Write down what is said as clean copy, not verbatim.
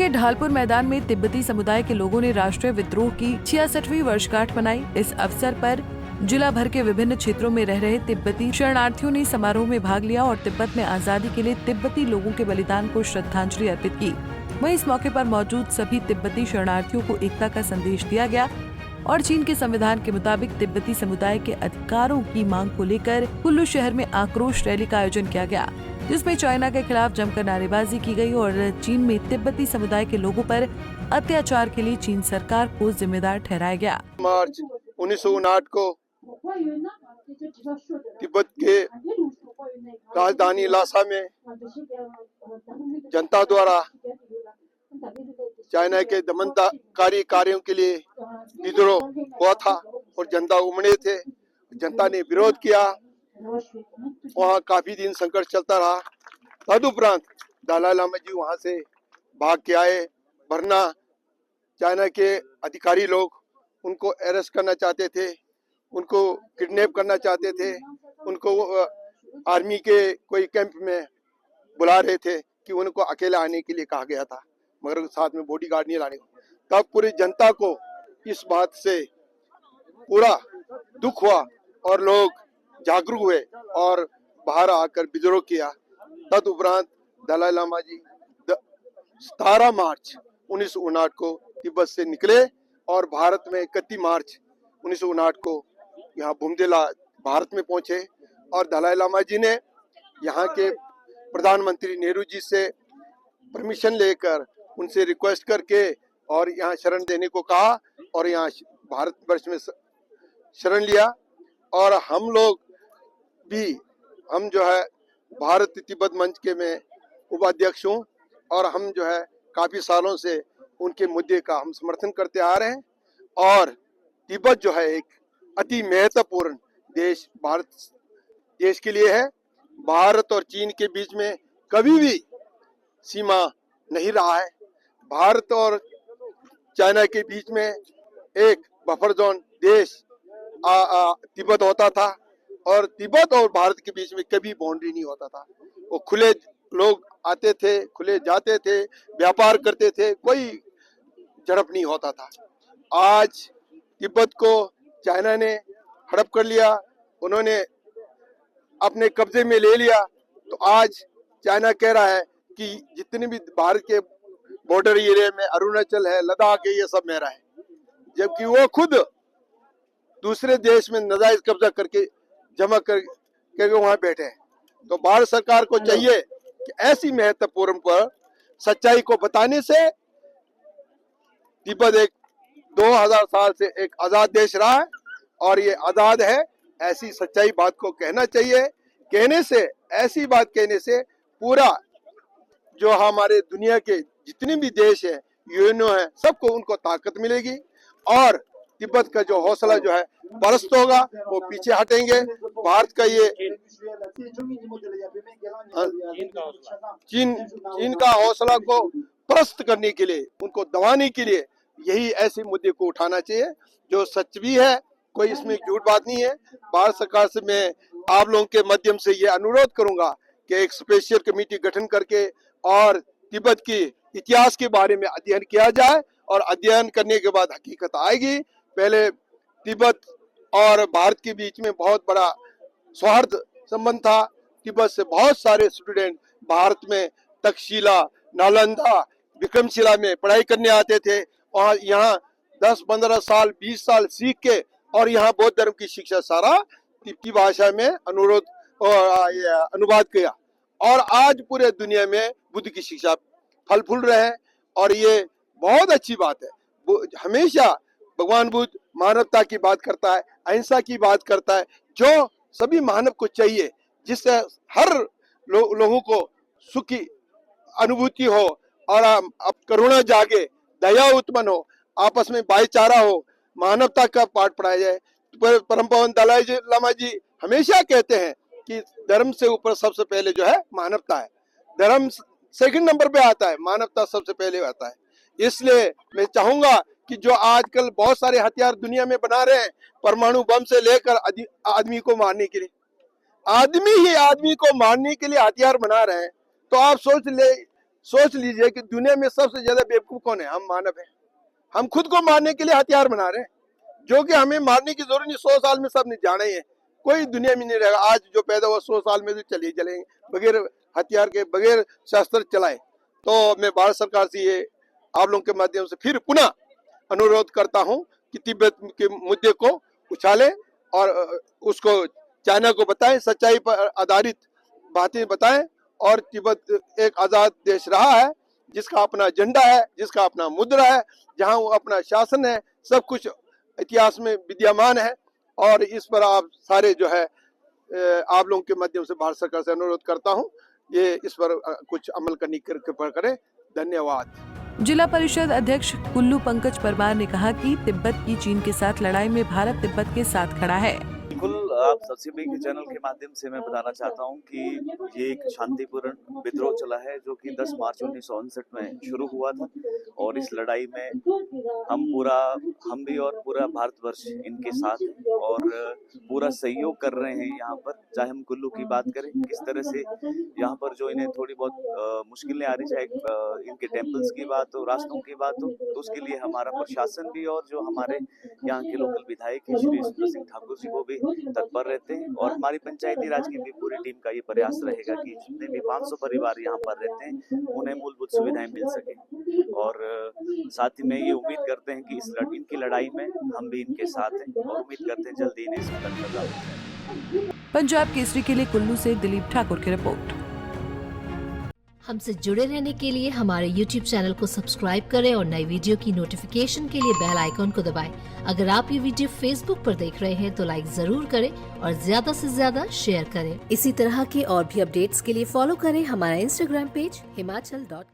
के ढालपुर मैदान में तिब्बती समुदाय के लोगों ने राष्ट्रीय विद्रोह की 66वीं वर्षगांठ मनाई। इस अवसर पर जिला भर के विभिन्न क्षेत्रों में रह रहे तिब्बती शरणार्थियों ने समारोह में भाग लिया और तिब्बत में आजादी के लिए तिब्बती लोगों के बलिदान को श्रद्धांजलि अर्पित की। वहीं इस मौके पर मौजूद सभी तिब्बती शरणार्थियों को एकता का संदेश दिया गया और चीन के संविधान के मुताबिक तिब्बती समुदाय के अधिकारों की मांग को लेकर कुल्लू शहर में आक्रोश रैली का आयोजन किया गया, जिसमें चाइना के खिलाफ जमकर नारेबाजी की गई और चीन में तिब्बती समुदाय के लोगों पर अत्याचार के लिए चीन सरकार को जिम्मेदार ठहराया गया। मार्च 1959 को तिब्बत के राजधानी लासा में जनता द्वारा चाइना के दमनकारी कार्यों के लिए विद्रोह हुआ था और जनता उमड़े थे। जनता ने विरोध किया, वहाँ काफी दिन संघर्ष चलता रहा। तदुपरांत दलाई लामा जी वहाँ से भाग के आए, वरना चाइना के अधिकारी लोग उनको अरेस्ट करना चाहते थे, उनको किडनैप करना चाहते थे, उनको आर्मी के कोई कैंप में बुला रहे थे कि उनको अकेले आने के लिए कहा गया था, मगर साथ में बॉडीगार्ड नहीं लाने को। तब पूरी जनता को इस बात से पूरा दुख हुआ और लोग जागरूक हुए और बाहर आकर विद्रोह किया। तदुपरांत दलाई लामा जी 17 मार्च 1959 को तिब्बत से निकले और भारत में 31 मार्च 1959 को यहाँ बुमदिला भारत में पहुंचे और दलाई लामा जी ने यहाँ के प्रधानमंत्री नेहरू जी से परमिशन लेकर उनसे रिक्वेस्ट करके और यहाँ शरण देने को कहा और यहाँ भारतवर्ष में शरण लिया। और हम लोग भी, हम जो है भारत तिब्बत मंच के में उपाध्यक्ष हूँ और हम जो है काफी सालों से उनके मुद्दे का हम समर्थन करते आ रहे हैं। और तिब्बत जो है एक अति महत्वपूर्ण देश भारत देश के लिए है। भारत और चीन के बीच में कभी भी सीमा नहीं रहा है। भारत और चाइना के बीच में एक बफर जोन देश तिब्बत होता था और तिब्बत और भारत के बीच में कभी बाउंड्री नहीं होता था। वो खुले लोग आते थे, खुले जाते थे, व्यापार करते थे, कोई झड़प नहीं होता था। आज तिब्बत को चाइना ने हड़प कर लिया, उन्होंने अपने कब्जे में ले लिया। तो आज चाइना कह रहा है कि जितने भी भारत के बॉर्डर एरिया में अरुणाचल है, लद्दाख है, ये सब मेरा है, जबकि वो खुद दूसरे देश में नाजायज कब्जा करके जमा करके वहां बैठे हैं। तो भारत सरकार को चाहिए कि ऐसी महत्वपूर्ण पर सच्चाई को बताने से तिब्बत एक 2000 साल से एक आजाद देश रहा है और ये आजाद है, ऐसी सच्चाई बात को कहना चाहिए। कहने से, ऐसी बात कहने से पूरा जो हमारे दुनिया के जितने भी देश है, यूएनओ है, सबको उनको ताकत मिलेगी और तिब्बत का जो हौसला जो है पस्त होगा, वो पीछे हटेंगे। भारत का ये चीन का हौसला को पस्त करने के लिए, उनको दबाने के लिए यही ऐसे मुद्दे को उठाना चाहिए जो सच भी है, कोई इसमें झूठ बात नहीं है। भारत सरकार से मैं आप लोगों के माध्यम से ये अनुरोध करूंगा कि एक स्पेशल कमेटी गठन करके और तिब्बत की इतिहास के बारे में अध्ययन किया जाए और अध्ययन करने के बाद हकीकत आएगी। पहले तिब्बत और भारत के बीच में बहुत बड़ा सौहार्द संबंध था। तिब्बत से बहुत सारे स्टूडेंट भारत में तक्षशिला, नालंदा, विक्रमशिला में पढ़ाई करने आते थे और यहाँ 10-15 साल 20 साल सीख के और यहाँ बौद्ध धर्म की शिक्षा सारा तिब्बती भाषा में अनुवाद किया और आज पूरे दुनिया में बुद्ध की शिक्षा फल फूल रहे हैं और ये बहुत अच्छी बात है। हमेशा भगवान बुद्ध मानवता की बात करता है, अहिंसा की बात करता है, जो सभी मानव को चाहिए, जिससे हर लोगों को सुख की अनुभूति हो और अब करुणा जागे, दया उत्पन्न हो, आपस में भाईचारा हो, मानवता का पाठ पढ़ाया जाए। परम पावन दलाई लामा जी हमेशा कहते हैं कि धर्म से ऊपर सबसे पहले जो है मानवता है, धर्म सेकंड नंबर पे आता है, मानवता सबसे पहले आता है। इसलिए मैं चाहूंगा कि जो आजकल बहुत सारे हथियार दुनिया में बना रहे हैं, परमाणु बम से लेकर आदमी को मारने के लिए, आदमी ही आदमी को मारने के लिए हथियार बना रहे हैं, तो आप सोच ले सोच लीजिए कि दुनिया में सबसे ज्यादा बेवकूफ कौन है? हम मानव हैं। हम खुद को मारने के लिए हथियार बना रहे हैं, जो कि हमें मारने की जरूरत नहीं। 100 साल में सब ने जाना ही है, कोई दुनिया में नहीं रहेगा। आज जो पैदा हुआ 100 साल में तो चले चलेंगे बगैर हथियार के, बगैर शस्त्र चलाए। तो मैं भारत सरकार से ये आप लोगों के माध्यम से फिर पुनः अनुरोध करता हूं कि तिब्बत के मुद्दे को उछाले और उसको चाइना को बताएं, सच्चाई पर आधारित बातें बताएं। और तिब्बत एक आजाद देश रहा है, जिसका अपना झंडा है, जिसका अपना मुद्रा है, जहां वो अपना शासन है, सब कुछ इतिहास में विद्यमान है। और इस पर आप सारे जो है आप लोगों के माध्यम से भारत सरकार से अनुरोध करता हूं, ये इस पर कुछ अमल करने करें। धन्यवाद। जिला परिषद अध्यक्ष कुल्लू पंकज परमार ने कहा कि तिब्बत की चीन के साथ लड़ाई में भारत तिब्बत के साथ खड़ा है। बिल्कुल, आप सबसे के चैनल के माध्यम से मैं बताना चाहता हूं कि ये एक शांतिपूर्ण विद्रोह चला है, जो कि 10 मार्च 1959 में शुरू हुआ था। और इस लड़ाई में हम भी और पूरा भारतवर्ष इनके साथ है और पूरा सहयोग कर रहे हैं। यहाँ पर चाहे हम कुल्लू की बात करें, किस तरह से यहाँ पर जो इन्हें थोड़ी बहुत मुश्किलें आ रही, चाहे इनके टेम्पल्स की बात हो, रास्तों की बात हो, तो उसके लिए हमारा प्रशासन भी और जो हमारे यहाँ के लोकल विधायक श्री सुंदर सिंह ठाकुर जी वो भी तत्पर रहते हैं। और हमारी पंचायती राज की भी पूरी टीम का ये प्रयास रहेगा कि जितने भी 500 परिवार यहाँ पर रहते हैं उन्हें मूलभूत सुविधाएं मिल सके। और साथ ही में ये उम्मीद करते हैं कि इनकी लड़ाई में हम भी इनके साथ हैं और उम्मीद करते हैं जल्दी इन्हें स्वतंत्रता हो। पंजाब केसरी के लिए कुल्लू से दिलीप ठाकुर की रिपोर्ट। हमसे जुड़े रहने के लिए हमारे YouTube चैनल को सब्सक्राइब करें और नई वीडियो की नोटिफिकेशन के लिए बेल आइकॉन को दबाएं। अगर आप ये वीडियो Facebook पर देख रहे हैं तो लाइक जरूर करें और ज्यादा से ज्यादा शेयर करें। इसी तरह के और भी अपडेट्स के लिए फॉलो करें हमारा Instagram पेज himachal.ke।